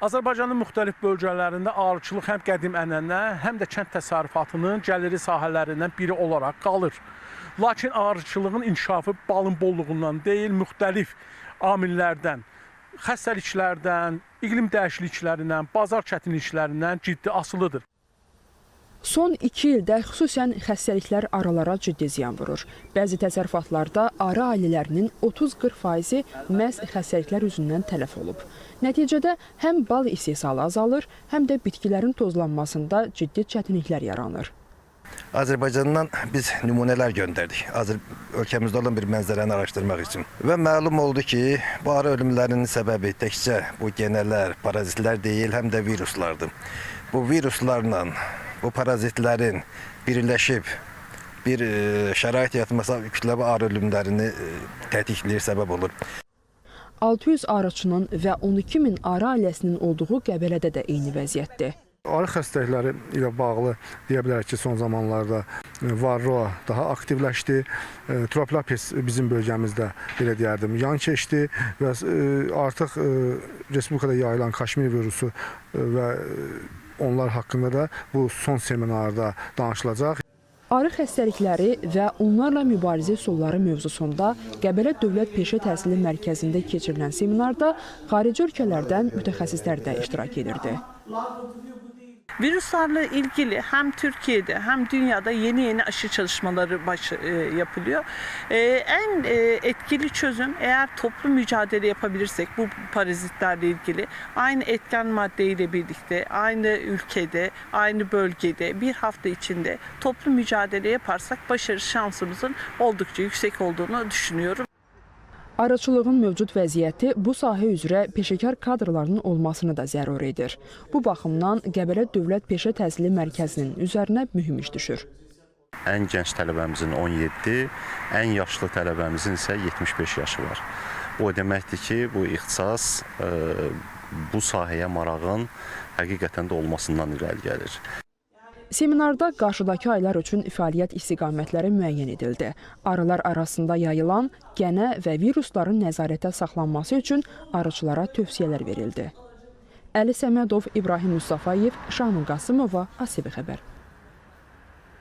Azərbaycanın müxtəlif bölgələrində arıçılıq həm qədim ənənə, həm də kənd təsərrüfatının gəliri sahələrindən biri olaraq qalır. Lakin arıçılığın inkişafı balın bolluğundan deyil, müxtəlif amillərdən, xəstəliklərdən, iqlim dəyişikliklərindən, bazar çətinliklərindən ciddi asılıdır. Son 2 ildə xüsusən xəstəliklər arılara ciddi ziyan vurur. Bəzi təsərrüfatlarda arı ailələrinin 30-40%-i məhz xəstəliklər üzündən tələf olub. Nəticədə həm bal istehsalı azalır, həm də bitkilərin tozlanmasında ciddi çətinliklər yaranır. Azərbaycandan biz nümunələr göndərdik. Ölkəmizdə olan bir mənzərəni araşdırmaq üçün. Və məlum oldu ki, bu arı ölümlərinin səbəbi təkcə bu genələr, parazitlər deyil, həm də viruslardır. Bu viruslarla, bu parazitlərin birləşib bir şərait yaratması kütləvi arı ölümlərini tətikləyir, səbəb olur. 600 arıçının və 12 min arı ailəsinin olduğu Qəbələdə də eyni vəziyyətdir. Arı xəstəlikləri ilə bağlı deyə bilərik ki, son zamanlarda varroa daha aktivləşdi. Tropilapis bizim bölgəmizdə, belə deyərdim, yan keçdi və artıq Respublikada yayılan Kaşmir virusu və onlar haqqında da bu son seminarda danışılacaq. Arı xəstəlikləri və onlarla mübarizə üsulları mövzusunda Qəbələ Dövlət Peşə Təhsili Mərkəzində keçirilən seminarda xarici ölkələrdən mütəxəssislər də iştirak edirdi. Virüslarla ilgili hem Türkiye'de hem dünyada yeni aşı çalışmaları yapılıyor. En etkili çözüm eğer toplu mücadele yapabilirsek bu parazitlerle ilgili aynı etken maddeyle birlikte aynı ülkede, aynı bölgede bir hafta içinde toplu mücadele yaparsak başarı şansımızın oldukça yüksek olduğunu düşünüyorum. Arıçılığın mövcud vəziyyəti bu sahə üzrə peşəkar kadrların olmasını da zəruri edir. Bu baxımdan Qəbələ Dövlət Peşə Təhsili Mərkəzinin üzərinə mühüm iş düşür. Ən gənc tələbəmizin 17, ən yaşlı tələbəmizin isə 75 yaşı var. O deməkdir ki, bu ixtisas bu sahəyə marağın həqiqətən də olmasından irəli gəlir. Seminarda qarşıdakı aylar üçün fəaliyyət istiqamətləri müəyyən edildi. Arılar arasında yayılan gənə və virusların nəzarətə saxlanması üçün arıçılara tövsiyələr verildi. Əli Səmədov, İbrahim Mustafayev, Şahnun Qasımova, ATV Xəbər.